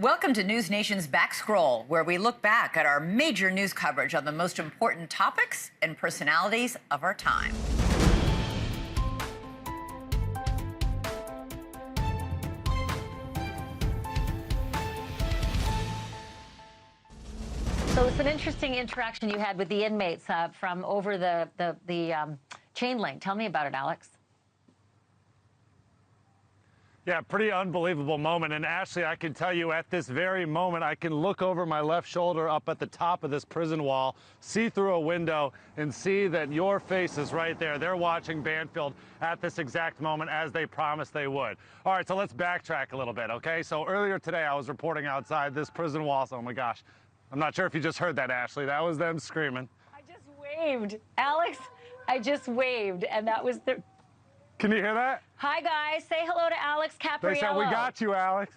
Welcome to NewsNation's Backscroll, where we look back at our major news coverage on the most important topics and personalities of our time. So it's an interesting interaction you had with the inmates from over the chain link. Tell me about it, Alex. Yeah, pretty unbelievable moment. And Ashley, I can tell you at this very moment, I can look over my left shoulder up at the top of this prison wall, see through a window, and see that your face is right there. They're watching Banfield at this exact moment as they promised they would. All right, so let's backtrack a little bit, okay? So earlier today, I was reporting outside this prison wall. So, oh my gosh, I'm not sure if you just heard that, Ashley. That was them screaming. I just waved. Alex, I just waved, and that was the... Can you hear that? Hi, guys. Say hello to Alex Capriello. They said, we got you, Alex.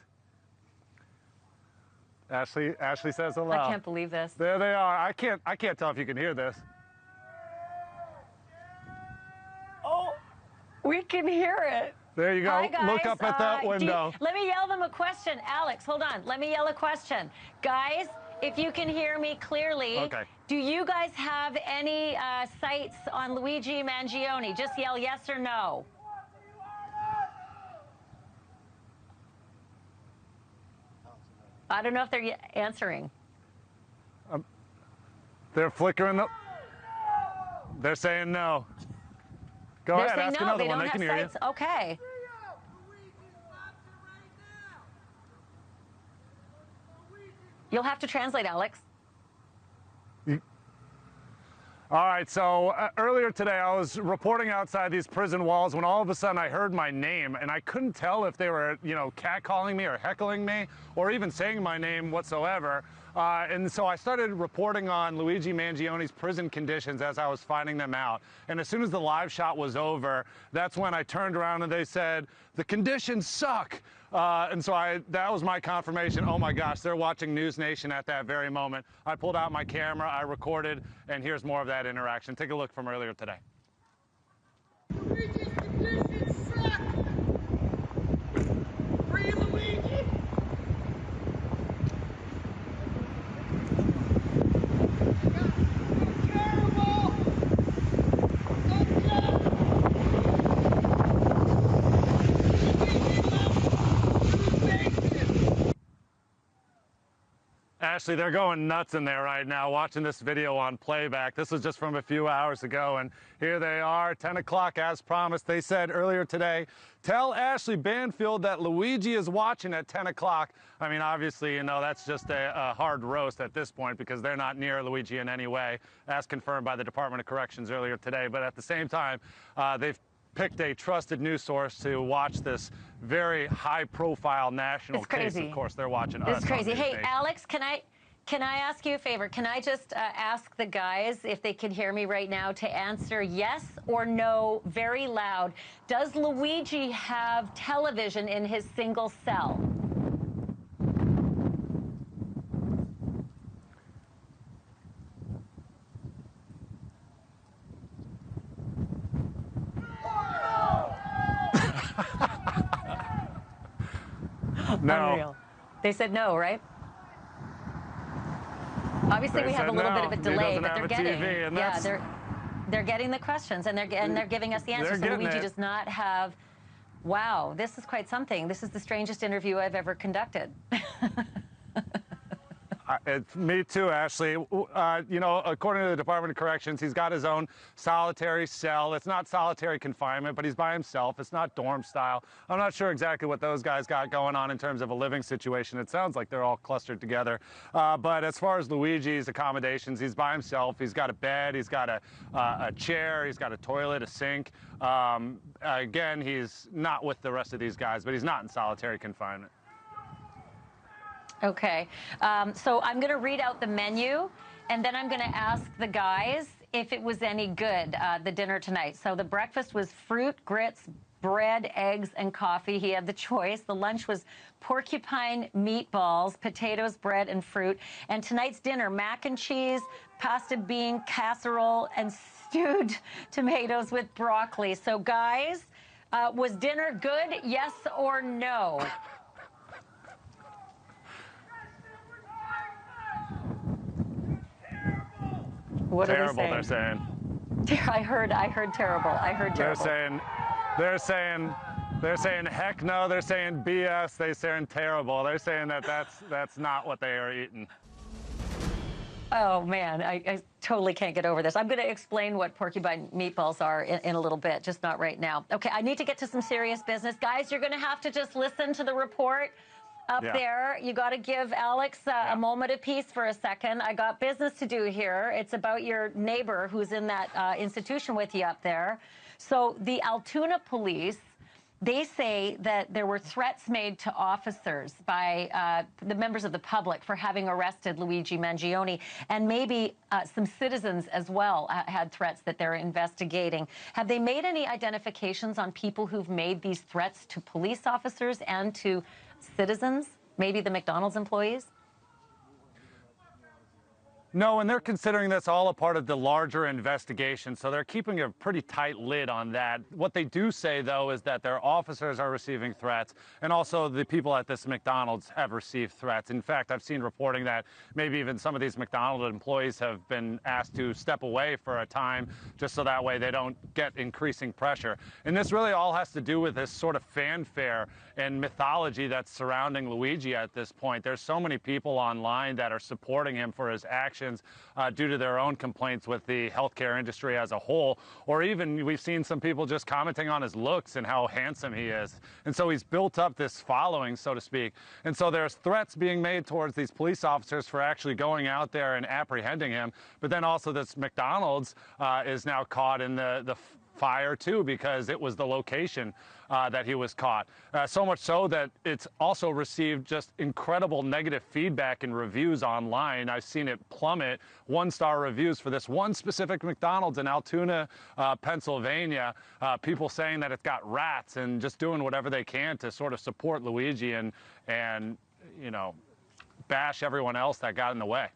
Ashley says hello. I can't believe this. There they are. I can't tell if you can hear this. Oh, we can hear it. There you go. Hi, guys. Look up at that window. Let me yell them a question. Alex, hold on. Let me yell a question. Guys, if you can hear me clearly, okay. Do you guys have any sights on Luigi Mangione? Just yell yes or no. I don't know if they're answering. They're flickering the... They're saying no. Go ahead, ask another one. They can hear you. Okay. You'll have to translate, Alex. All right, so earlier today I was reporting outside these prison walls when all of a sudden I heard my name, and I couldn't tell if they were, catcalling me or heckling me or even saying my name whatsoever. And so I started reporting on Luigi Mangione's prison conditions as I was finding them out. And as soon as the live shot was over, that's when I turned around and they said, the conditions suck. And so that was my confirmation. Oh my gosh, they're watching NewsNation at that very moment. I pulled out my camera, I recorded, and here's more of that interaction. Take a look from earlier today. Luigi's conditions suck. Free Luigi. Ashley, they're going nuts in there right now watching this video on playback. This was just from a few hours ago, and here they are, 10 o'clock as promised. They said earlier today, tell Ashley Banfield that Luigi is watching at 10 o'clock. I mean, obviously, that's just a hard roast at this point because they're not near Luigi in any way, as confirmed by the Department of Corrections earlier today. But at the same time, they've picked a trusted news source to watch this very high-profile national case. Of course, they're watching us. It's crazy. Hey, Alex, can I ask you a favor? Can I just ask the guys, if they can hear me right now, to answer yes or no very loud? Does Luigi have television in his single cell? No. Unreal. They said no, right? Obviously, we have a little bit of a delay, but they're getting they're getting the questions, and they're giving us the answers. So Luigi does not have. Wow, this is quite something. This is the strangest interview I've ever conducted. It's me too, Ashley. According to the Department of Corrections, he's got his own solitary cell. It's not solitary confinement, but he's by himself. It's not dorm style. I'm not sure exactly what those guys got going on in terms of a living situation. It sounds like they're all clustered together. But as far as Luigi's accommodations, he's by himself. He's got a bed. He's got a chair. He's got a toilet, a sink. Again, he's not with the rest of these guys, but he's not in solitary confinement. Okay, so I'm going to read out the menu, and then I'm going to ask the guys if it was any good, the dinner tonight. So the breakfast was fruit, grits, bread, eggs, and coffee. He had the choice. The lunch was porcupine meatballs, potatoes, bread, and fruit. And tonight's dinner, mac and cheese, pasta bean casserole, and stewed tomatoes with broccoli. So guys, was dinner good, yes or no? What terrible, are they they're saying. I heard terrible. I heard terrible. They're saying heck no. They're saying BS. They're saying terrible. They're saying that's not what they are eating. Oh, man, I totally can't get over this. I'm going to explain what porcupine meatballs are in a little bit, just not right now. Okay, I need to get to some serious business. Guys, you're going to have to just listen to the report up there. You got to give Alex a moment of peace for a second. I got business to do here. It's about your neighbor who's in that institution with you up there. So the Altoona police, they say that there were threats made to officers by the members of the public for having arrested Luigi Mangione, and maybe some citizens as well had threats that they're investigating. Have they made any identifications on people who've made these threats to police officers and to citizens, maybe the McDonald's employees? No, and they're considering this all a part of the larger investigation, so they're keeping a pretty tight lid on that. What they do say, though, is that their officers are receiving threats, and also the people at this McDonald's have received threats. In fact, I've seen reporting that maybe even some of these McDonald's employees have been asked to step away for a time, just so that way they don't get increasing pressure. And this really all has to do with this sort of fanfare and mythology that's surrounding Luigi at this point. There's so many people online that are supporting him for his actions due to their own complaints with the healthcare industry as a whole, or even we've seen some people just commenting on his looks and how handsome he is. And so he's built up this following, so to speak. And so there's threats being made towards these police officers for actually going out there and apprehending him. But then also this McDonald's is now caught in the fire too, because it was the location that he was caught. So much so that it's also received just incredible negative feedback and reviews online. I've seen it plummet, one-star reviews for this one specific McDonald's in Altoona, Pennsylvania. People saying that it's got rats and just doing whatever they can to sort of support Luigi and you know, bash everyone else that got in the way.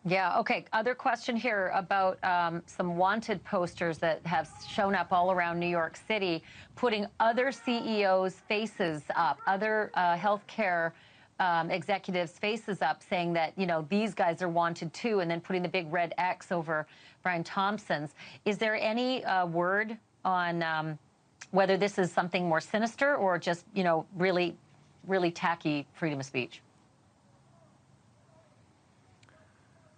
Yeah, okay. Other question here about some wanted posters that have shown up all around New York City, putting other CEOs' faces up, other healthcare executives' faces up, saying that, you know, these guys are wanted too, and then putting the big red X over Brian Thompson's. Is there any word on whether this is something more sinister or just, you know, really, really tacky freedom of speech?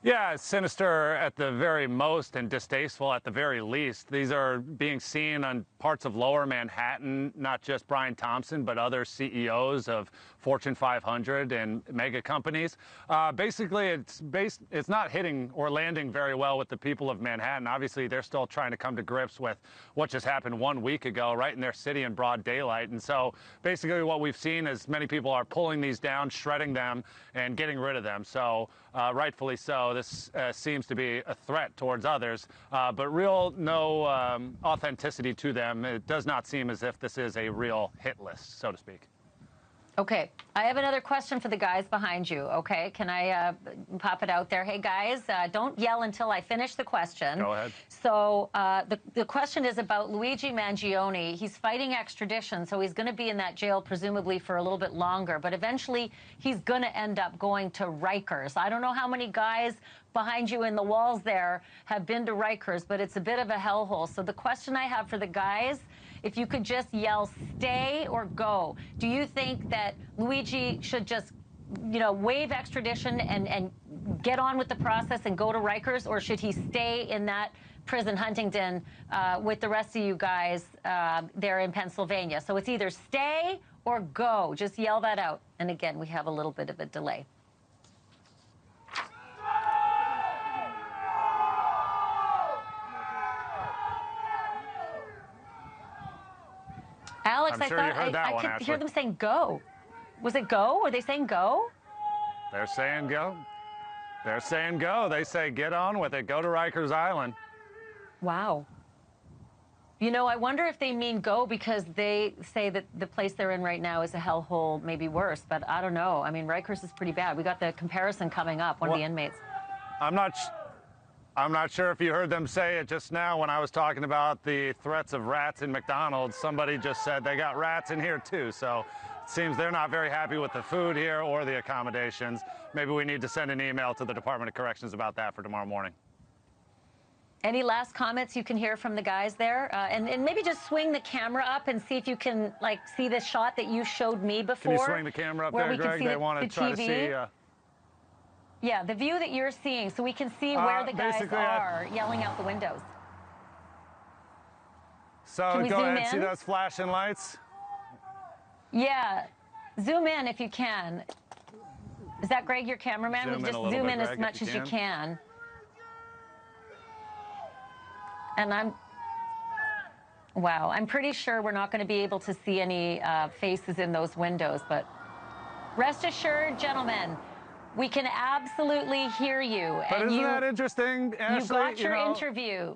Yeah, it's sinister at the very most and distasteful at the very least. These are being seen on parts of lower Manhattan, not just Brian Thompson, but other CEOs of Fortune 500 and mega companies. Basically, it's not hitting or landing very well with the people of Manhattan. Obviously, they're still trying to come to grips with what just happened 1 week ago, right in their city in broad daylight. And so basically what we've seen is many people are pulling these down, shredding them, and getting rid of them. So rightfully so, this seems to be a threat towards others, but no authenticity to them. It does not seem as if this is a real hit list, so to speak. Okay, I have another question for the guys behind you, okay? Can I pop it out there? Hey, guys, don't yell until I finish the question. Go ahead. So the question is about Luigi Mangione. He's fighting extradition, so he's going to be in that jail presumably for a little bit longer, but eventually he's going to end up going to Rikers. I don't know how many guys behind you in the walls there have been to Rikers, but it's a bit of a hellhole. So the question I have for the guys, if you could just yell stay or go. Do you think that Luigi should just, you know, waive extradition and get on with the process and go to Rikers, or should he stay in that prison, Huntington, with the rest of you guys there in Pennsylvania? So it's either stay or go. Just yell that out. And again, we have a little bit of a delay. Alex, I'm sure you heard that I one, could hear Ashley. them saying go. Was it go? Were they saying go? They're saying go. They're saying go. They say get on with it. Go to Rikers Island. Wow. You know, I wonder if they mean go because they say that the place they're in right now is a hellhole, maybe worse, but I don't know. I mean, Rikers is pretty bad. We got the comparison coming up, one of the inmates. I'm not sure if you heard them say it just now when I was talking about the threats of rats in McDonald's. Somebody just said they got rats in here too. So it seems they're not very happy with the food here or the accommodations. Maybe we need to send an email to the Department of Corrections about that for tomorrow morning. Any last comments you can hear from the guys there? And maybe just swing the camera up and see if you can, like, see the shot that you showed me before. Can you swing the camera up there, Greg? They want to try to see... Yeah, the view that you're seeing, so we can see where the guys are yelling out the windows. So go ahead, see those flashing lights? Yeah, zoom in if you can. Is that Greg, your cameraman? Just zoom in as much as you can. And wow, I'm pretty sure we're not going to be able to see any faces in those windows, but rest assured, gentlemen, we can absolutely hear you. But isn't that interesting, Ashley? You got your interview.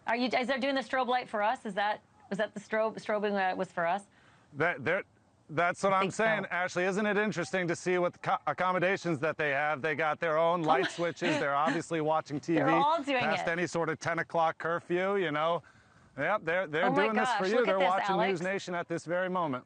Are you guys doing the strobe light for us? Was that the strobing was for us? That's what I'm saying, so. Ashley. Isn't it interesting to see what accommodations that they have? They got their own light switches. They're obviously watching TV. They're all doing past any sort of 10 o'clock curfew, you know. Yep, they're doing this for you. They're watching NewsNation at this very moment.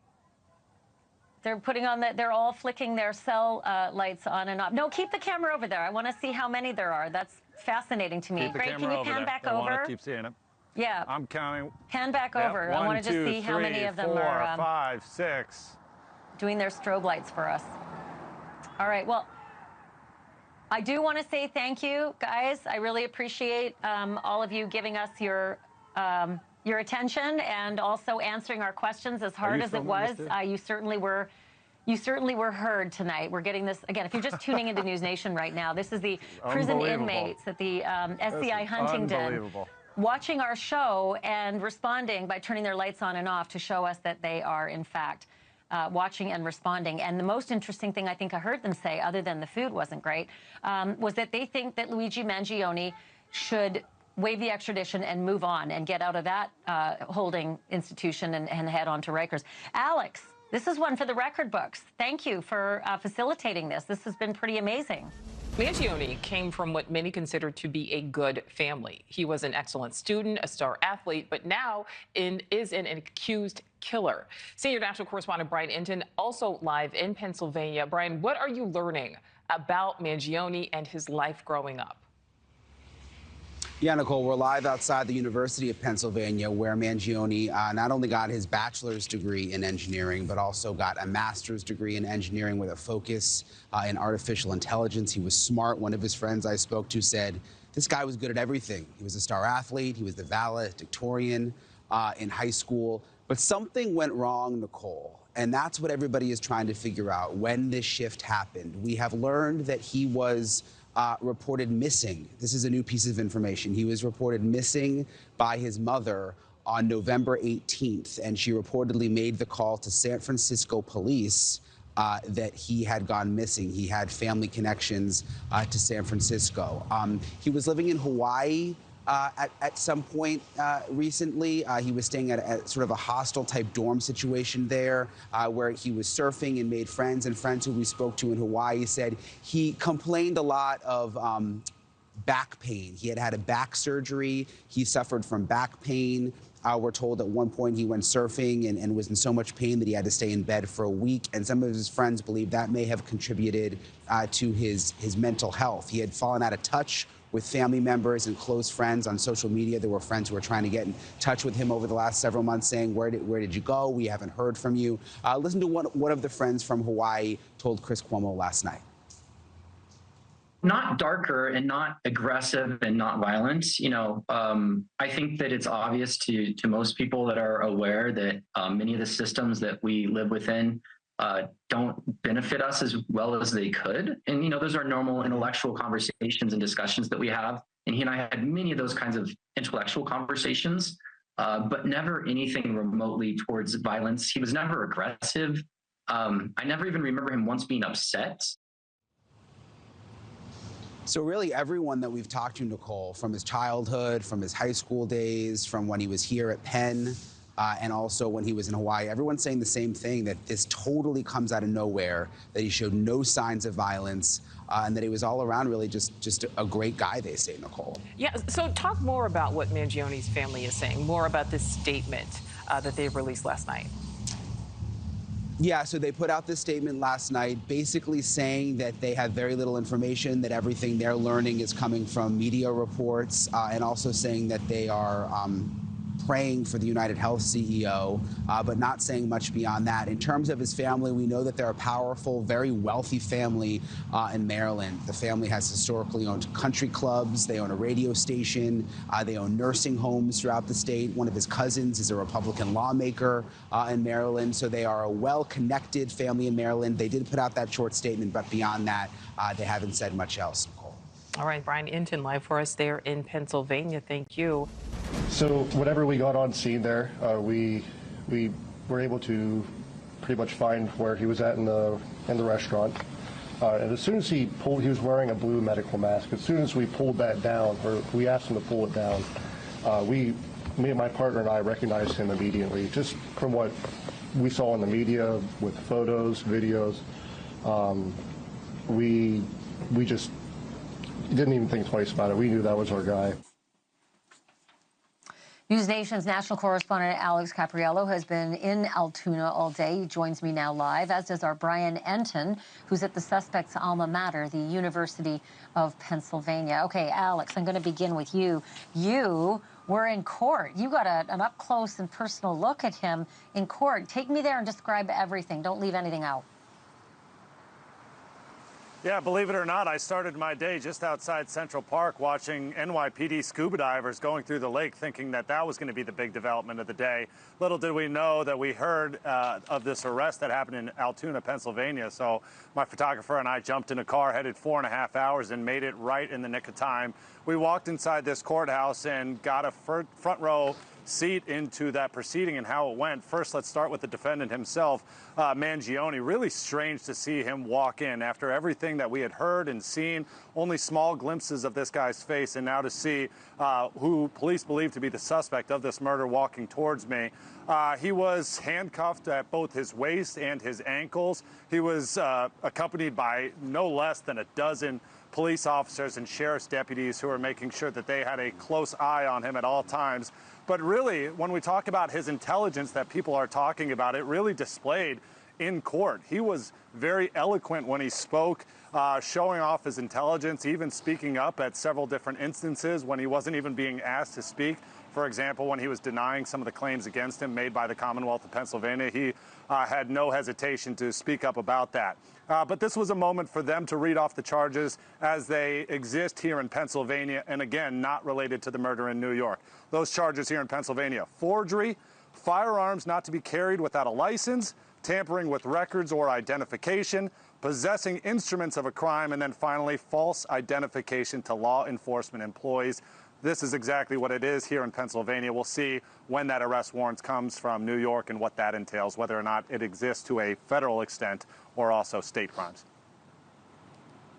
They're putting on that. They're all flicking their cell lights on and off. No, keep the camera over there. I want to see how many there are. That's fascinating to me. Greg, can you pan back over? I want to keep seeing it. Yeah. I'm counting. Pan back over. One, I want to just see how many of them are 4, 5, 6. Doing their strobe lights for us. All right. Well, I do want to say thank you, guys. I really appreciate all of you giving us your attention and also answering our questions as hard as it was. You certainly were heard tonight. We're getting this again. If you're just tuning into NewsNation right now, this is the prison inmates at the SCI Huntington watching our show and responding by turning their lights on and off to show us that they are in fact watching and responding. And the most interesting thing I think I heard them say, other than the food wasn't great, was that they think that Luigi Mangione should waive the extradition and move on and get out of that holding institution and head on to Rikers. Alex, this is one for the record books. Thank you for facilitating this. This has been pretty amazing. Mangione came from what many consider to be a good family. He was an excellent student, a star athlete, but now is an accused killer. Senior national correspondent Brian Thompson also live in Pennsylvania. Brian, what are you learning about Mangione and his life growing up? Yeah, Nicole, we're live outside the University of Pennsylvania, where Mangione not only got his bachelor's degree in engineering, but also got a master's degree in engineering with a focus in artificial intelligence. He was smart. One of his friends I spoke to said this guy was good at everything. He was a star athlete. He was the valedictorian in high school. But something went wrong, Nicole, and that's what everybody is trying to figure out when this shift happened. We have learned that he was reported missing. This is a new piece of information. He was reported missing by his mother on November 18th, and she reportedly made the call to San Francisco police that he had gone missing. He had family connections to San Francisco. He was living in Hawaii at some point recently. He was staying at sort of a hostel-type dorm situation there where he was surfing and made friends, and friends who we spoke to in Hawaii said he complained a lot of back pain. He had had a back surgery. He suffered from back pain. We're told at one point he went surfing and was in so much pain that he had to stay in bed for a week, and some of his friends believe that may have contributed to his mental health. He had fallen out of touch with family members and close friends on social media. There were friends who were trying to get in touch with him over the last several months saying, where did you go? We haven't heard from you. Listen to what one of the friends from Hawaii told Chris Cuomo last night. Not darker and not aggressive and not violent. You know, I think that it's obvious to most people that are aware that many of the systems that we live within don't benefit us as well as they could. And, you know, those are normal intellectual conversations and discussions that we have. And he and I had many of those kinds of intellectual conversations, but never anything remotely towards violence. He was never aggressive. I never even remember him once being upset. So really everyone that we've talked to, Nicole, from his childhood, from his high school days, from when he was here at Penn, and also when he was in Hawaii. Everyone's saying the same thing, that this totally comes out of nowhere, that he showed no signs of violence, and that he was all around really just a great guy, they say, Nicole. Yeah, so talk more about what Mangione's family is saying, more about this statement that they released last night. Yeah, so they put out this statement last night basically saying that they have very little information, that everything they're learning is coming from media reports, and also saying that they are praying for the UnitedHealth CEO, but not saying much beyond that. In terms of his family, we know that they're a powerful, very wealthy family in Maryland. The family has historically owned country clubs, they own a radio station, they own nursing homes throughout the state. One of his cousins is a Republican lawmaker in Maryland, so they are a well-connected family in Maryland. They did put out that short statement, but beyond that, they haven't said much else, Nicole. All right, Brian Inton live for us there in Pennsylvania. Thank you. So whenever we got on scene there, we were able to pretty much find where he was at in the restaurant. And as soon as he was wearing a blue medical mask. As soon as we pulled that down, or we asked him to pull it down, me and my partner and I recognized him immediately, just from what we saw in the media with photos, videos. We just didn't even think twice about it. We knew that was our guy. NewsNation's national correspondent Alex Capriello has been in Altoona all day. He joins me now live, as does our Brian Enton, who's at the suspect's alma mater, the University of Pennsylvania. Okay, Alex, I'm going to begin with you. You were in court. You got an up-close and personal look at him in court. Take me there and describe everything. Don't leave anything out. Yeah, believe it or not, I started my day just outside Central Park watching NYPD scuba divers going through the lake, thinking that that was going to be the big development of the day. Little did we know that we heard of this arrest that happened in Altoona, Pennsylvania. So my photographer and I jumped in a car, headed 4.5 hours, and made it right in the nick of time. We walked inside this courthouse and got a front row seat into that proceeding and how it went. First, let's start with the defendant himself, Mangione. Really strange to see him walk in after everything that we had heard and seen, only small glimpses of this guy's face, and now to see who police believe to be the suspect of this murder walking towards me. He was handcuffed at both his waist and his ankles. He was accompanied by no less than a dozen police officers and sheriff's deputies who were making sure that they had a close eye on him at all times. But really, when we talk about his intelligence that people are talking about, it really displayed in court. He was very eloquent when he spoke, showing off his intelligence, even speaking up at several different instances when he wasn't even being asked to speak. For example, when he was denying some of the claims against him made by the Commonwealth of Pennsylvania, he had no hesitation to speak up about that. But this was a moment for them to read off the charges as they exist here in Pennsylvania, and again, not related to the murder in New York. Those charges here in Pennsylvania: forgery, firearms not to be carried without a license, tampering with records or identification, possessing instruments of a crime, and then finally, false identification to law enforcement employees. This is exactly what it is here in Pennsylvania. We'll see when that arrest warrant comes from New York and what that entails, whether or not it exists to a federal extent or also state crimes.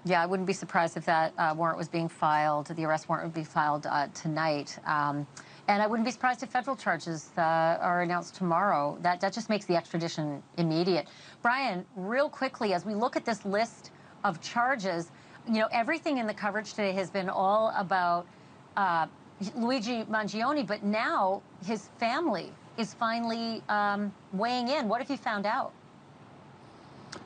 Yeah, I wouldn't be surprised if that warrant was being filed, the arrest warrant would be filed tonight. And I wouldn't be surprised if federal charges are announced tomorrow. That just makes the extradition immediate. Brian, real quickly, as we look at this list of charges, you know, everything in the coverage today has been all about Luigi Mangione, but now his family is finally weighing in. What have you found out?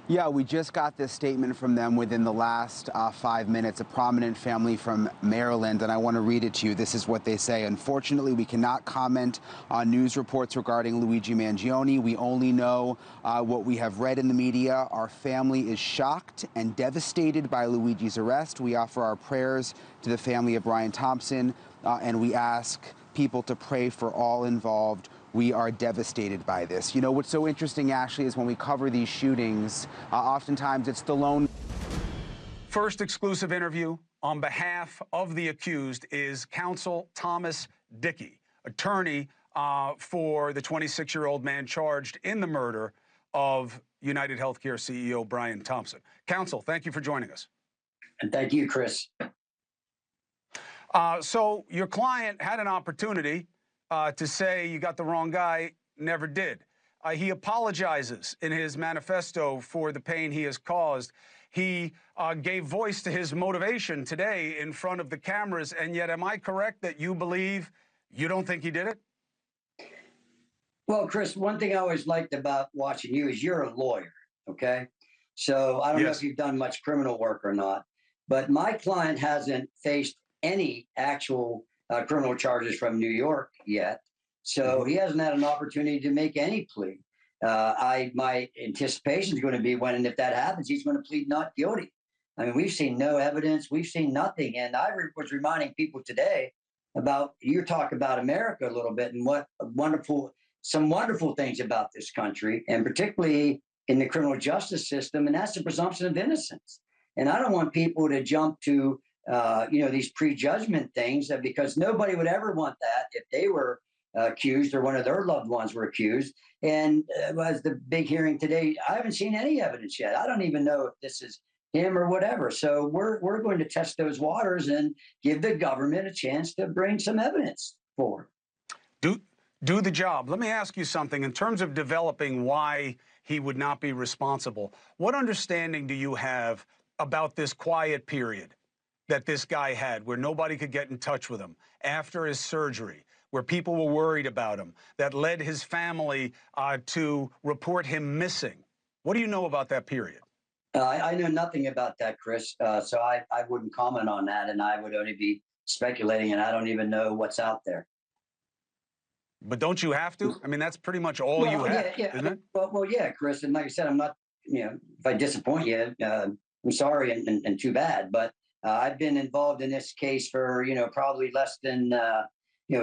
Yeah, we just got this statement from them within the last 5 minutes, a prominent family from Maryland, and I want to read it to you. This is what they say. Unfortunately, we cannot comment on news reports regarding Luigi Mangione. We only know what we have read in the media. Our family is shocked and devastated by Luigi's arrest. We offer our prayers to the family of Brian Thompson, and we ask people to pray for all involved. We are devastated by this. You know, what's so interesting, Ashley, is when we cover these shootings, oftentimes it's the lone. First exclusive interview on behalf of the accused is counsel Thomas Dickey, attorney for the 26-year-old man charged in the murder of UnitedHealthcare CEO Brian Thompson. Counsel, thank you for joining us. And thank you, Chris. So your client had an opportunity to say you got the wrong guy, never did. He apologizes in his manifesto for the pain he has caused. He gave voice to his motivation today in front of the cameras, and yet am I correct that you believe you don't think he did it? Well, Chris, one thing I always liked about watching you is you're a lawyer, okay? So I don't know if you've done much criminal work or not, but my client hasn't faced any actual criminal charges from New York yet. So he hasn't had an opportunity to make any plea. My anticipation is going to be when and if that happens, he's going to plead not guilty. I mean, we've seen no evidence. We've seen nothing. And I was reminding people today about, you talk about America a little bit and what some wonderful things about this country, and particularly in the criminal justice system, and that's the presumption of innocence. And I don't want people to jump to, these prejudgment things, because nobody would ever want that if they were accused or one of their loved ones were accused. And as the big hearing today, I haven't seen any evidence yet. I don't even know if this is him or whatever. So we're going to test those waters and give the government a chance to bring some evidence forward. Do the job. Let me ask you something. In terms of developing why he would not be responsible, what understanding do you have about this quiet period that this guy had where nobody could get in touch with him after his surgery, where people were worried about him, that led his family to report him missing? What do you know about that period? I know nothing about that, Chris, so I wouldn't comment on that, and I would only be speculating, and I don't even know what's out there. But don't you have to? I mean, that's pretty much all you have, isn't it? Well, yeah, Chris, and like I said, I'm not, if I disappoint you, I'm sorry and too bad, but I've been involved in this case for, probably less than,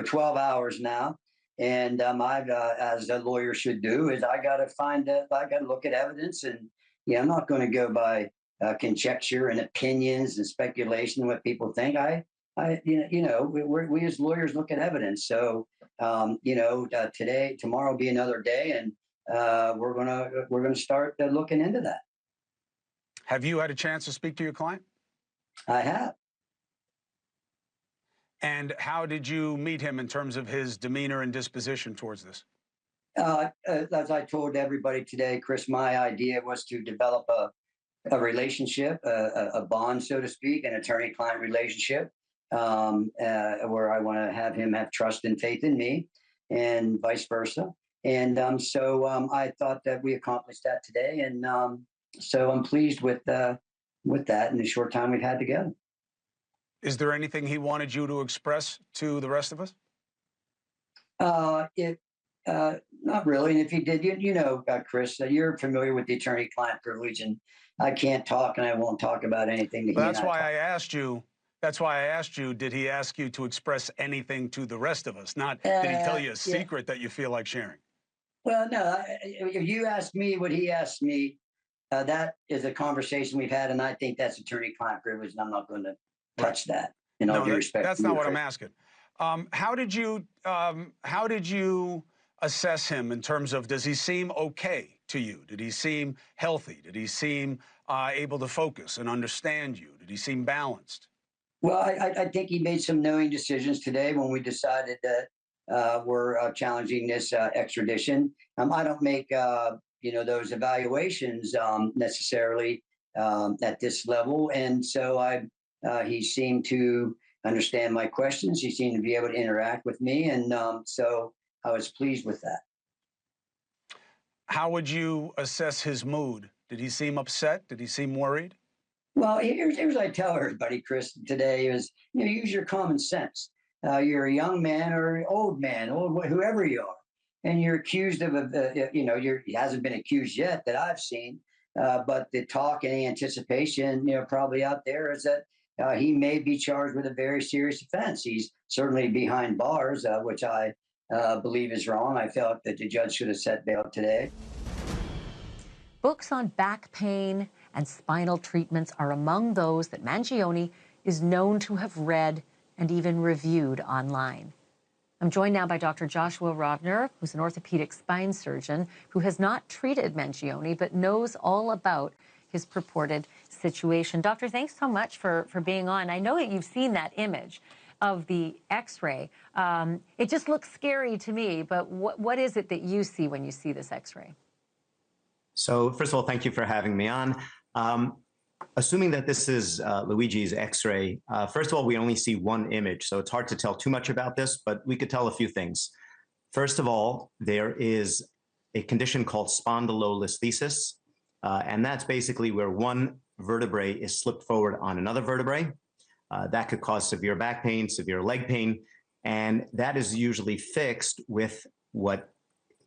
12 hours now. And I've, as a lawyer should do, is I got to look at evidence, and I'm not going to go by conjecture and opinions and speculation, what people think. We as lawyers look at evidence. So, tomorrow will be another day, and we're gonna start looking into that. Have you had a chance to speak to your client? I have. And how did you meet him in terms of his demeanor and disposition towards this? As I told everybody today, Chris, my idea was to develop a relationship, a bond, so to speak, an attorney-client relationship, where I want to have him have trust and faith in me, and vice versa. And so I thought that we accomplished that today, and so I'm pleased with that in the short time we've had together. Is there anything he wanted you to express to the rest of us? Not really. And if he did, Chris, you're familiar with the attorney-client privilege, and I can't talk, and I won't talk about anything. That's why I asked you. That's why I asked you, did he ask you to express anything to the rest of us? Not, did he tell you a secret that you feel like sharing? Well, no, if you ask me what he asked me, that is a conversation we've had, and I think that's attorney-client privilege, and I'm not going to touch that. In all due respect. That's not what I'm asking. How did you assess him in terms of, does he seem okay to you? Did he seem healthy? Did he seem able to focus and understand you? Did he seem balanced? Well, I think he made some knowing decisions today when we decided that we're challenging this extradition. I don't make those evaluations necessarily at this level, and so he seemed to understand my questions. He seemed to be able to interact with me, and so I was pleased with that. How would you assess his mood? Did he seem upset? Did he seem worried? Well, here's what I tell everybody, Chris, today is, use your common sense. You're a young man or an old man, whoever you are, and you're accused of, he hasn't been accused yet that I've seen, but the talk and the anticipation, probably out there is that he may be charged with a very serious offense. He's certainly behind bars, which I believe is wrong. I felt that the judge should have set bail today. Books on back pain and spinal treatments are among those that Mangione is known to have read and even reviewed online. I'm joined now by Dr. Joshua Rovner, who's an orthopedic spine surgeon who has not treated Mangione but knows all about his purported situation. Doctor, thanks so much for being on. I know that you've seen that image. of the X-ray. It just looks scary to me, but what is it that you see when you see this X-ray? So first of all, thank you for having me on. Assuming that this is Luigi's X-ray, first of all, we only see one image, so it's hard to tell too much about this, but we could tell a few things. First of all, there is a condition called spondylolisthesis, and that's basically where one vertebrae is slipped forward on another vertebrae. That could cause severe back pain, severe leg pain, and that is usually fixed with what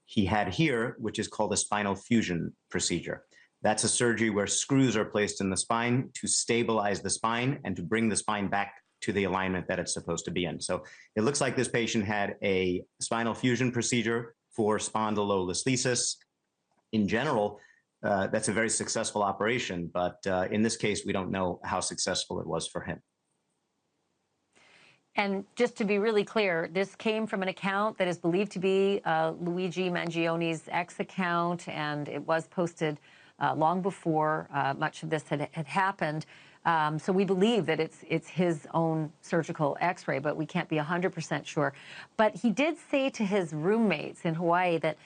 he had here, which is called a spinal fusion procedure. That's a surgery where screws are placed in the spine to stabilize the spine and to bring the spine back to the alignment that it's supposed to be in. So it looks like this patient had a spinal fusion procedure for spondylolisthesis. In general, that's a very successful operation, but in this case, we don't know how successful it was for him. And just to be really clear, this came from an account that is believed to be Luigi Mangione's ex account, and it was posted long before much of this had happened. So we believe that it's his own surgical X-ray, but we can't be 100% sure. But he did say to his roommates in Hawaii that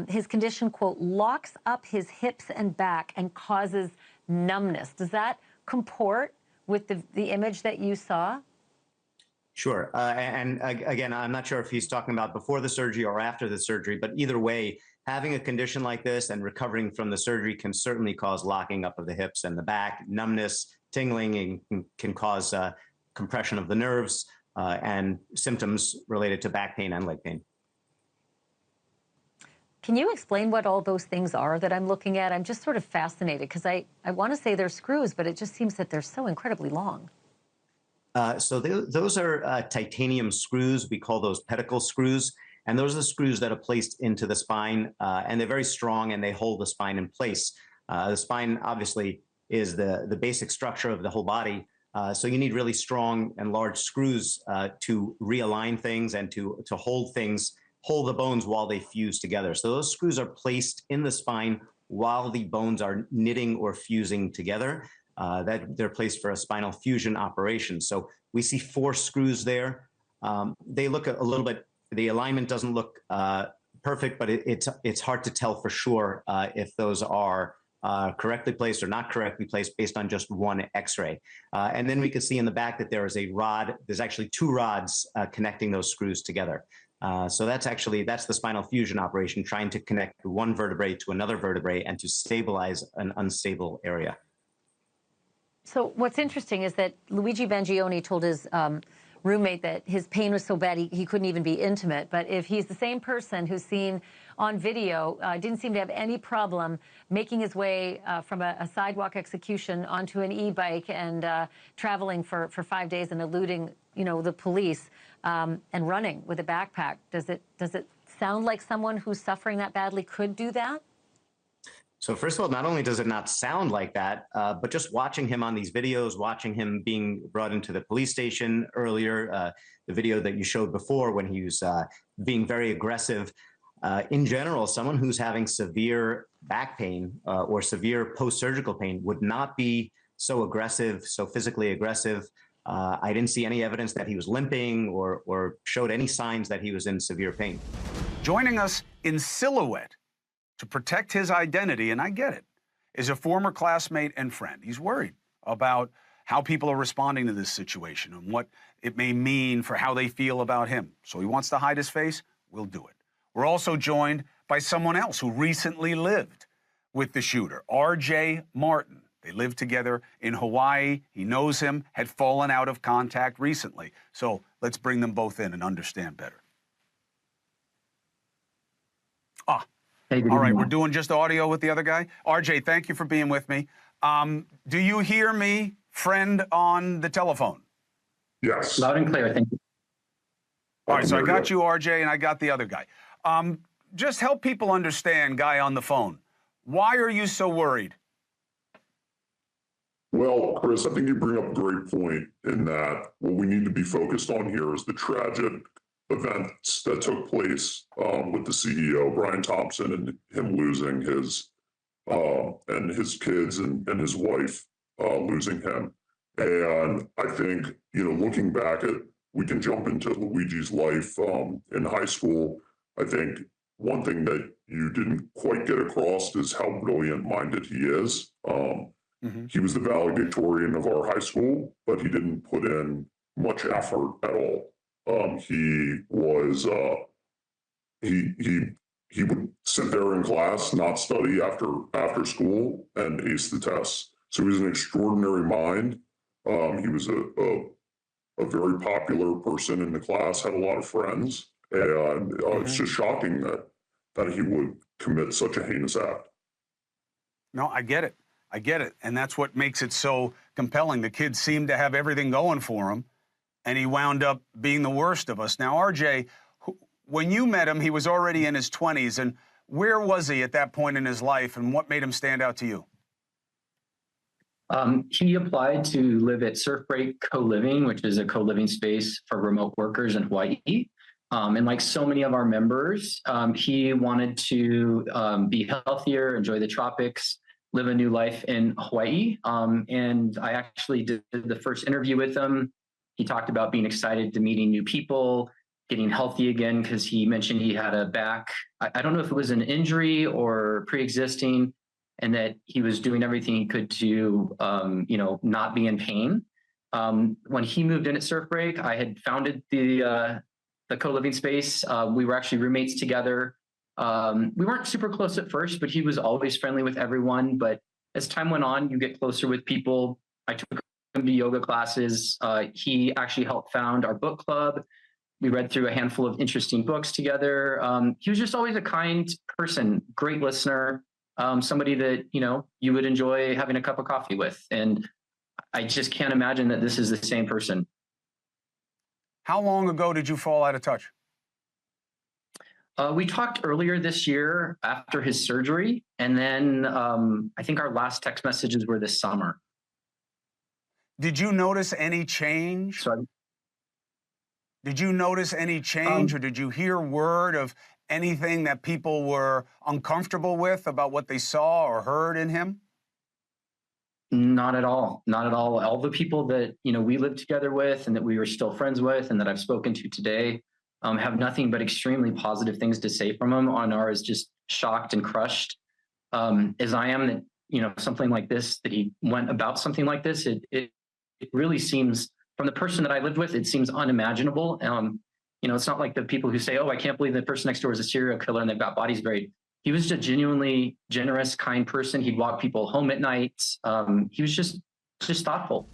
his condition, quote, locks up his hips and back and causes numbness. Does that comport with the image that you saw? Sure. And again, I'm not sure if he's talking about before the surgery or after the surgery, but either way, having a condition like this and recovering from the surgery can certainly cause locking up of the hips and the back, numbness, tingling, and can cause compression of the nerves and symptoms related to back pain and leg pain. Can you explain what all those things are that I'm looking at? I'm just sort of fascinated because I want to say they're screws, but it just seems that they're so incredibly long. So those are titanium screws. We call those pedicle screws. And those are the screws that are placed into the spine, and they're very strong and they hold the spine in place. The spine obviously is the basic structure of the whole body. So you need really strong and large screws to realign things and to hold the bones while they fuse together. So those screws are placed in the spine while the bones are knitting or fusing together. That they're placed for a spinal fusion operation. So we see 4 screws there. They look a little bit, the alignment doesn't look perfect, but it's hard to tell for sure if those are correctly placed or not correctly placed based on just one X-ray. And then we can see in the back that there is a rod, there's actually 2 rods connecting those screws together. So that's the spinal fusion operation, trying to connect one vertebrae to another vertebrae and to stabilize an unstable area. So what's interesting is that Luigi Mangione told his roommate that his pain was so bad he couldn't even be intimate. But if he's the same person who's seen on video, didn't seem to have any problem making his way from a sidewalk execution onto an e-bike and traveling for 5 days and eluding, the police and running with a backpack, does it sound like someone who's suffering that badly could do that? So first of all, not only does it not sound like that, but just watching him on these videos, watching him being brought into the police station earlier, the video that you showed before when he was being very aggressive, in general, someone who's having severe back pain or severe post-surgical pain would not be so aggressive, so physically aggressive. I didn't see any evidence that he was limping or showed any signs that he was in severe pain. Joining us in silhouette to protect his identity, and I get it, is a former classmate and friend. He's worried about how people are responding to this situation and what it may mean for how they feel about him. So he wants to hide his face. We'll do it. We're also joined by someone else who recently lived with the shooter, R.J. Martin. They lived together in Hawaii. He knows him, had fallen out of contact recently. So let's bring them both in and understand better. All right, we're doing just audio with the other guy. RJ, thank you for being with me. Do you hear me, friend, on the telephone? Yes. Loud and clear, thank you. All right, so I got you, RJ, and I got the other guy. Just help people understand, guy on the phone. Why are you so worried? Well, Chris, I think you bring up a great point in that what we need to be focused on here is the tragic events that took place with the CEO, Brian Thompson, and him losing his kids and his wife losing him. And I think, looking back at we can jump into Luigi's life in high school. I think one thing that you didn't quite get across is how brilliant-minded he is. He was the valedictorian of our high school, but he didn't put in much effort at all. He was he would sit there in class, not study after school, and ace the tests. So he was an extraordinary mind. He was a very popular person in the class, had a lot of friends, and it's just shocking that he would commit such a heinous act. No, I get it. I get it. And that's what makes it so compelling. The kid seemed to have everything going for him, and he wound up being the worst of us. Now, RJ, when you met him, he was already in his 20s. And where was he at that point in his life, and what made him stand out to you? He applied to live at Surf Break Co-Living, which is a co-living space for remote workers in Hawaii. And like so many of our members, he wanted to be healthier, enjoy the tropics, live a new life in Hawaii. And I actually did the first interview with him. He talked about being excited to meeting new people, getting healthy again, because he mentioned he had a back, I don't know if it was an injury or pre-existing, and that he was doing everything he could to, not be in pain. When he moved in at Surf Break, I had founded the co-living space. We were actually roommates together. We weren't super close at first, but he was always friendly with everyone. But as time went on, you get closer with people. I took him to yoga classes. He actually helped found our book club. We read through a handful of interesting books together. He was just always a kind person, great listener, somebody that, you would enjoy having a cup of coffee with. And I just can't imagine that this is the same person. How long ago did you fall out of touch? We talked earlier this year after his surgery, and then I think our last text messages were this summer. Did you notice any change? Sorry. Did you notice any change, or did you hear word of anything that people were uncomfortable with about what they saw or heard in him? Not at all. Not at all. All the people that, we lived together with and that we were still friends with and that I've spoken to today have nothing but extremely positive things to say from him. Anar is just shocked and crushed as I am that, something like this, that he went about something like this. It really seems, from the person that I lived with, it seems unimaginable. It's not like the people who say, oh, I can't believe the person next door is a serial killer and they've got bodies buried. He was a genuinely generous, kind person. He'd walk people home at night. He was just thoughtful.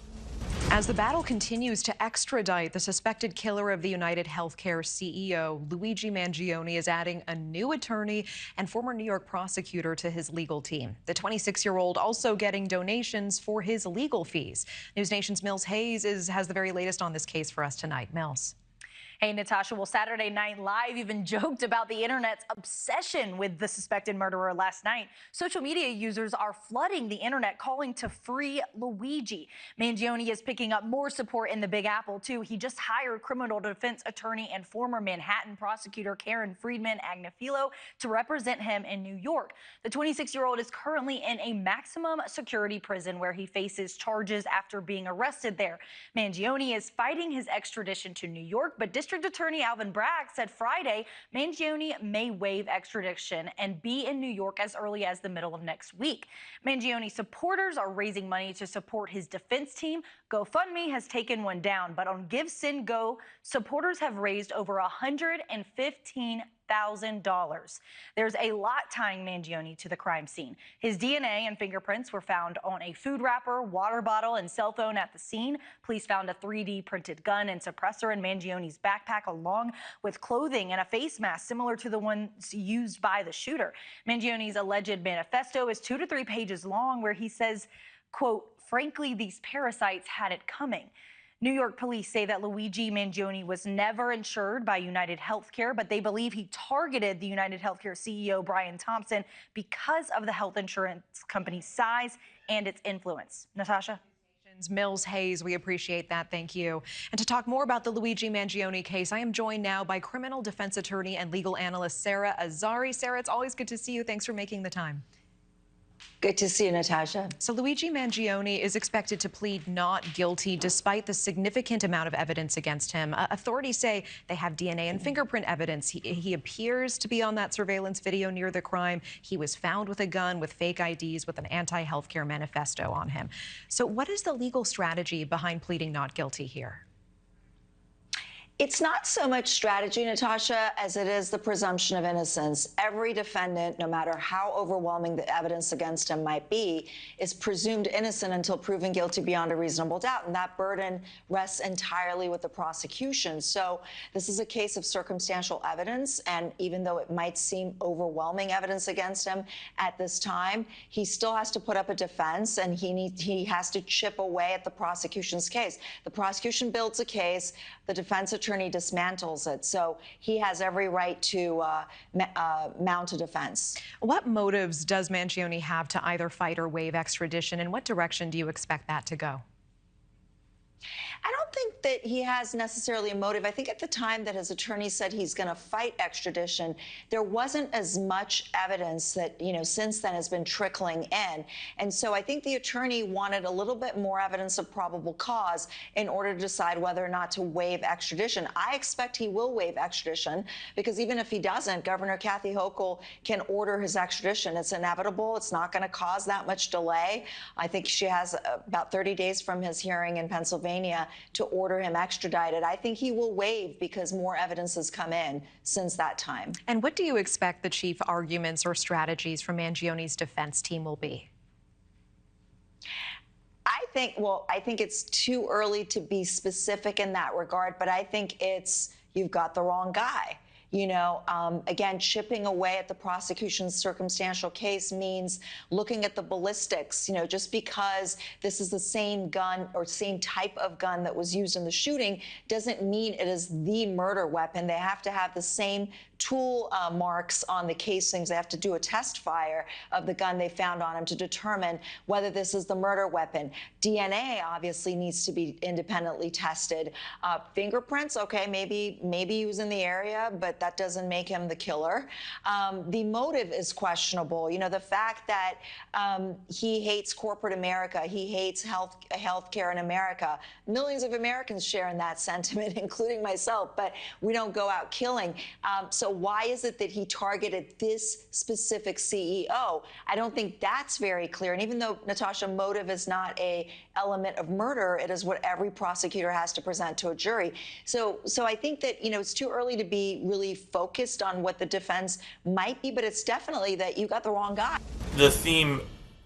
As the battle continues to extradite the suspected killer of the UnitedHealthcare CEO, Luigi Mangione is adding a new attorney and former New York prosecutor to his legal team. The 26-year-old also getting donations for his legal fees. NewsNation's Mills Hayes has the very latest on this case for us tonight. Mills. Hey, Natasha. Well, Saturday Night Live even joked about the internet's obsession with the suspected murderer last night. Social media users are flooding the internet calling to free Luigi. Mangione is picking up more support in the Big Apple, too. He just hired criminal defense attorney and former Manhattan prosecutor Karen Friedman Agnifilo to represent him in New York. The 26-year-old is currently in a maximum security prison where he faces charges after being arrested there. Mangione is fighting his extradition to New York, but District Attorney Alvin Bragg said Friday Mangione may waive extradition and be in New York as early as the middle of next week. Mangione supporters are raising money to support his defense team. GoFundMe has taken one down, but on GiveSendGo, supporters have raised over $115,000. There's a lot tying Mangione to the crime scene. His DNA and fingerprints were found on a food wrapper, water bottle, and cell phone at the scene. Police found a 3D printed gun and suppressor in Mangione's backpack, along with clothing and a face mask similar to the ones used by the shooter. Mangione's alleged manifesto is 2 to 3 pages long, where he says, quote, "Frankly, these parasites had it coming." New York police say that Luigi Mangione was never insured by UnitedHealthcare, but they believe he targeted the UnitedHealthcare CEO Brian Thompson because of the health insurance company's size and its influence. Natasha? Mills Hayes, we appreciate that. Thank you. And to talk more about the Luigi Mangione case, I am joined now by criminal defense attorney and legal analyst Sarah Azari. Sarah, it's always good to see you. Thanks for making the time. Good to see you, Natasha. So Luigi Mangione is expected to plead not guilty despite the significant amount of evidence against him. Authorities say they have DNA and fingerprint evidence. He appears to be on that surveillance video near the crime. He was found with a gun, with fake IDs, with an anti-healthcare manifesto on him. So what is the legal strategy behind pleading not guilty here? It's not so much strategy, Natasha, as it is the presumption of innocence. Every defendant, no matter how overwhelming the evidence against him might be, is presumed innocent until proven guilty beyond a reasonable doubt. And that burden rests entirely with the prosecution. So this is a case of circumstantial evidence. And even though it might seem overwhelming evidence against him at this time, he still has to put up a defense, and he has to chip away at the prosecution's case. The prosecution builds a case. The defense attorney dismantles it. So he has every right to mount a defense. What motives does Mangione have to either fight or waive extradition? In what direction do you expect that to go? I don't think that he has necessarily a motive. I think at the time that his attorney said he's going to fight extradition, there wasn't as much evidence that, since then has been trickling in. And so I think the attorney wanted a little bit more evidence of probable cause in order to decide whether or not to waive extradition. I expect he will waive extradition, because even if he doesn't, Governor Kathy Hochul can order his extradition. It's inevitable. It's not going to cause that much delay. I think she has about 30 days from his hearing in Pennsylvania to order him extradited. I think he will waive because more evidence has come in since that time. And what do you expect the chief arguments or strategies from Mangione's defense team will be? I think it's too early to be specific in that regard, but I think it's, you've got the wrong guy. Again, chipping away at the prosecution's circumstantial case means looking at the ballistics. Just because this is the same gun or same type of gun that was used in the shooting doesn't mean it is the murder weapon. They have to have the same tool marks on the casings. They have to do a test fire of the gun they found on him to determine whether this is the murder weapon. DNA obviously needs to be independently tested. Fingerprints, okay, maybe he was in the area, but that doesn't make him the killer. The motive is questionable. The fact that he hates corporate America, he hates healthcare in America. Millions of Americans share in that sentiment, including myself, but we don't go out killing. So why is it that he targeted this specific CEO? I don't think that's very clear. And even though, Natasha, motive is not an element of murder, it is what every prosecutor has to present to a jury. So I think that, it's too early to be really focused on what the defense might be, but it's definitely that you got the wrong guy. The theme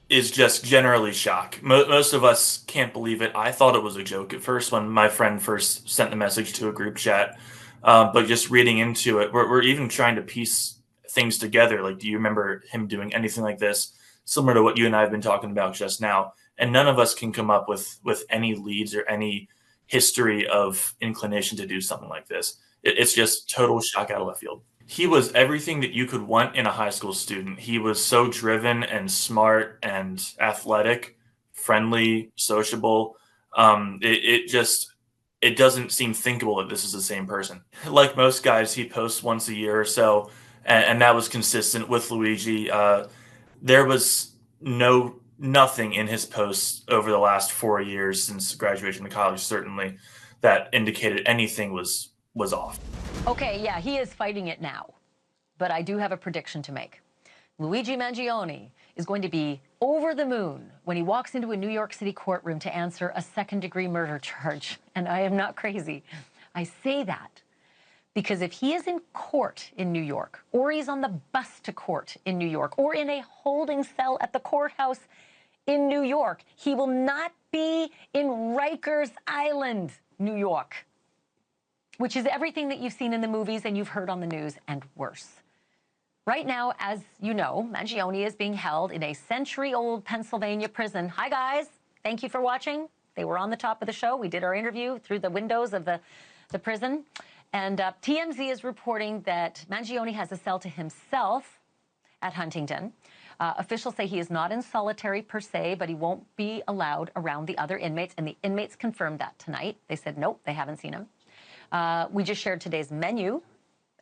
is just generally shock. Most of us can't believe it. I thought it was a joke at first when my friend first sent the message to a group chat. But just reading into it, we're even trying to piece things together. Like, do you remember him doing anything like this? Similar to what you and I have been talking about just now. And none of us can come up with any leads or any history of inclination to do something like this. It's just total shock out of left field. He was everything that you could want in a high school student. He was so driven and smart and athletic, friendly, sociable. It doesn't seem thinkable that this is the same person. Like most guys, he posts once a year or so, and that was consistent with Luigi. There was nothing in his posts over the last 4 years since graduation to college, certainly, that indicated anything was off. Okay, yeah, he is fighting it now. But I do have a prediction to make. Luigi Mangione is going to be over the moon when he walks into a New York City courtroom to answer a second-degree murder charge. And I am not crazy. I say that because if he is in court in New York, or he's on the bus to court in New York, or in a holding cell at the courthouse in New York, he will not be in Rikers Island, New York, which is everything that you've seen in the movies and you've heard on the news and worse. Right now, as you know, Mangione is being held in a century-old Pennsylvania prison. Hi, guys. Thank you for watching. They were on the top of the show. We did our interview through the windows of the prison. And TMZ is reporting that Mangione has a cell to himself at Huntington. Officials say he is not in solitary per se, but he won't be allowed around the other inmates. And the inmates confirmed that tonight. They said, nope, they haven't seen him. We just shared today's menu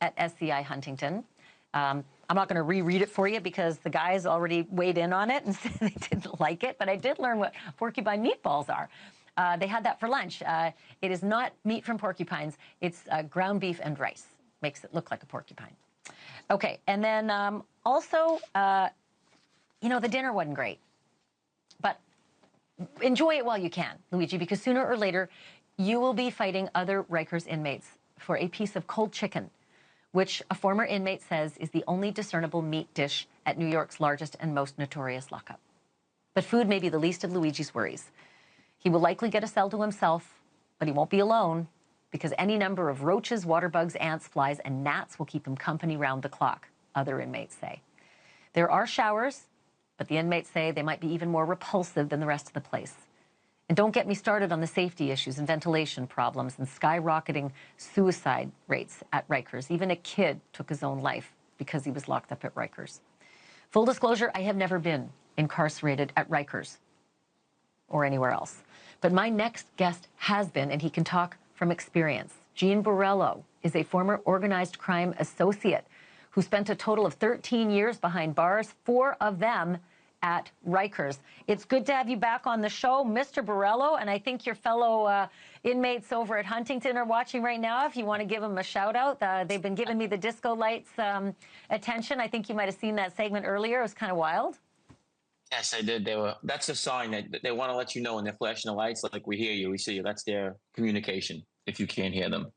at SCI Huntington. I'm not going to reread it for you because the guys already weighed in on it and said they didn't like it, but I did learn what porcupine meatballs are. They had that for lunch. It is not meat from porcupines. It's ground beef and rice. Makes it look like a porcupine. Okay, and then also, you know, the dinner wasn't great. But enjoy it while you can, Luigi, because sooner or later, you will be fighting other Rikers inmates for a piece of cold chicken, which a former inmate says is the only discernible meat dish at New York's largest and most notorious lockup. But food may be the least of Luigi's worries. He will likely get a cell to himself, but he won't be alone because any number of roaches, water bugs, ants, flies, and gnats will keep him company round the clock, other inmates say. There are showers, but the inmates say they might be even more repulsive than the rest of the place. And don't get me started on the safety issues and ventilation problems and skyrocketing suicide rates at Rikers. Even a kid took his own life because he was locked up at Rikers. Full disclosure, I have never been incarcerated at Rikers or anywhere else. But my next guest has been, and he can talk from experience. Gene Borrello is a former organized crime associate who spent a total of 13 years behind bars, 4 of them at Rikers. It's good to have you back on the show, Mr. Borrello, and I think your fellow inmates over at Huntington are watching right now. If you want to give them a shout out, they've been giving me the disco lights attention. I think you might have seen that segment earlier. It was kind of wild. Yes, I did. That's a sign that they want to let you know when they're flashing the lights, like we hear you, we see you. That's their communication if you can't hear them.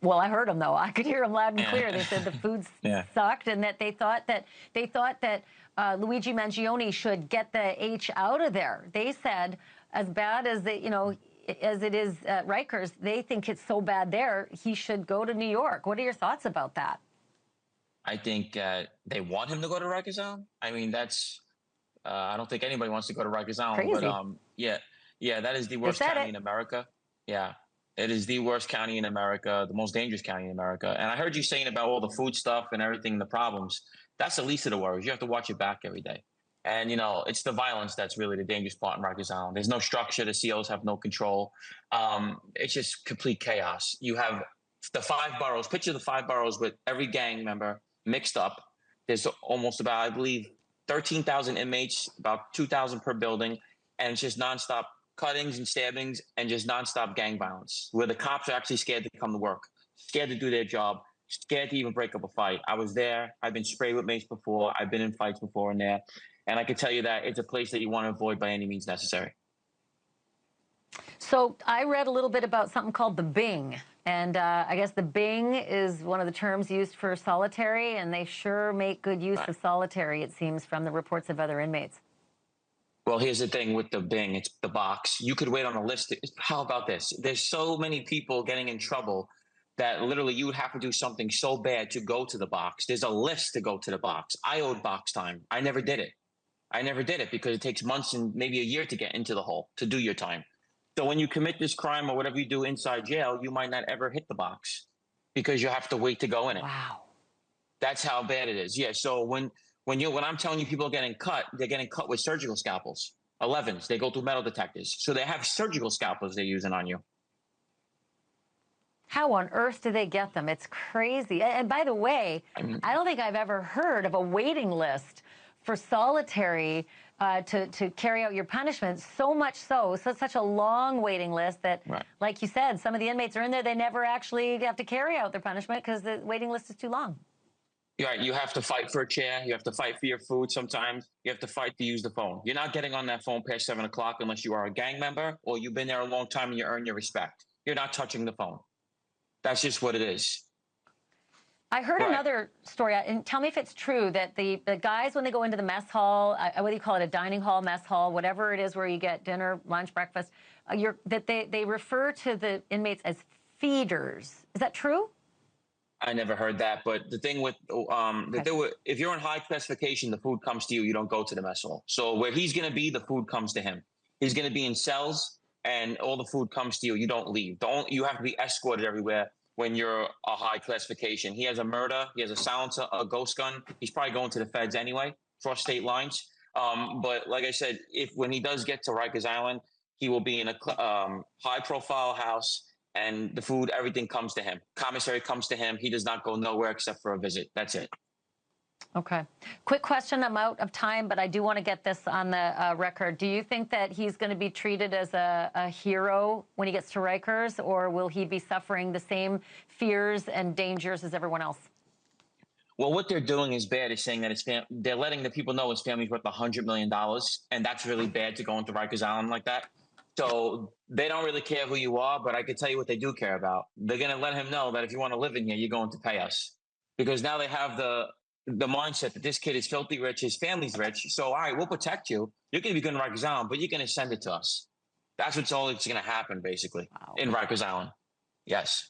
Well, I heard them though. I could hear them loud and clear. They said the food sucked, and that they thought that Luigi Mangione should get the H out of there. They said, as bad as as it is at Rikers, they think it's so bad there, he should go to New York. What are your thoughts about that? I think they want him to go to Rikers Island. I mean, that's I don't think anybody wants to go to Rikers Island. Crazy. But yeah, that is the worst county in America. Yeah. It is the worst county in America, the most dangerous county in America. And I heard you saying about all the food stuff and everything, the problems. That's the least of the worries. You have to watch your back every day. And, you know, it's the violence that's really the dangerous part in Rikers Island. There's no structure. The COs have no control. It's just complete chaos. You have the 5 boroughs. Picture the 5 boroughs with every gang member mixed up. There's almost about, I believe, 13,000 inmates, about 2,000 per building. And it's just nonstop cuttings and stabbings and just nonstop gang violence, where the cops are actually scared to come to work, scared to do their job, scared to even break up a fight. I was there. I've been sprayed with mace before. I've been in fights before in there. And I can tell you that it's a place that you want to avoid by any means necessary. So I read a little bit about something called the Bing. And I guess the Bing is one of the terms used for solitary, and they sure make good use of solitary, it seems, from the reports of other inmates. Well, here's the thing with the Bing. It's the box. You could wait on a list. How about this? There's so many people getting in trouble that literally you would have to do something so bad to go to the box. There's a list to go to the box. I owed box time. I never did it. I never did it because it takes months and maybe a year to get into the hole, to do your time. So when you commit this crime or whatever you do inside jail, you might not ever hit the box because you have to wait to go in it. Wow. That's how bad it is. Yeah. So when I'm telling you people are getting cut, they're getting cut with surgical scalpels, 11s. They go through metal detectors. So they have surgical scalpels they're using on you. How on earth do they get them? It's crazy. And by the way, I don't think I've ever heard of a waiting list for solitary to carry out your punishment. So much so it's such a long waiting list that, like you said, some of the inmates are in there. They never actually have to carry out their punishment because the waiting list is too long. Right. You have to fight for a chair. You have to fight for your food sometimes. You have to fight to use the phone. You're not getting on that phone past 7 o'clock unless you are a gang member or you've been there a long time and you earn your respect. You're not touching the phone. That's just what it is. I heard another story, and tell me if it's true, that the guys, when they go into the mess hall, whether you call it a dining hall, mess hall, whatever it is where you get dinner, lunch, breakfast, that they refer to the inmates as feeders. Is that true? I never heard that, but the thing with if you're in high classification, the food comes to you. You don't go to the mess hall. So where he's going to be, the food comes to him. He's going to be in cells, and all the food comes to you. You don't leave. You have to be escorted everywhere when you're a high classification. He has a murder. He has a silencer, a ghost gun. He's probably going to the feds anyway, cross state lines. But like I said, when he does get to Rikers Island, he will be in a high-profile house. And the food, everything comes to him. Commissary comes to him. He does not go nowhere except for a visit. That's it. Okay. Quick question. I'm out of time, but I do want to get this on the record. Do you think that he's going to be treated as a hero when he gets to Rikers, or will he be suffering the same fears and dangers as everyone else? Well, what they're doing is bad. Is saying that they're letting the people know his family's worth $100 million, and that's really bad to go into Rikers Island like that. So they don't really care who you are, but I can tell you what they do care about. They're going to let him know that if you want to live in here, you're going to pay us, because now they have the mindset that this kid is filthy rich, his family's rich. So, all right, we'll protect you. You're going to be good in Rikers Island, but you're going to send it to us. That's what's all that's going to happen, basically, in Rikers Island. Yes.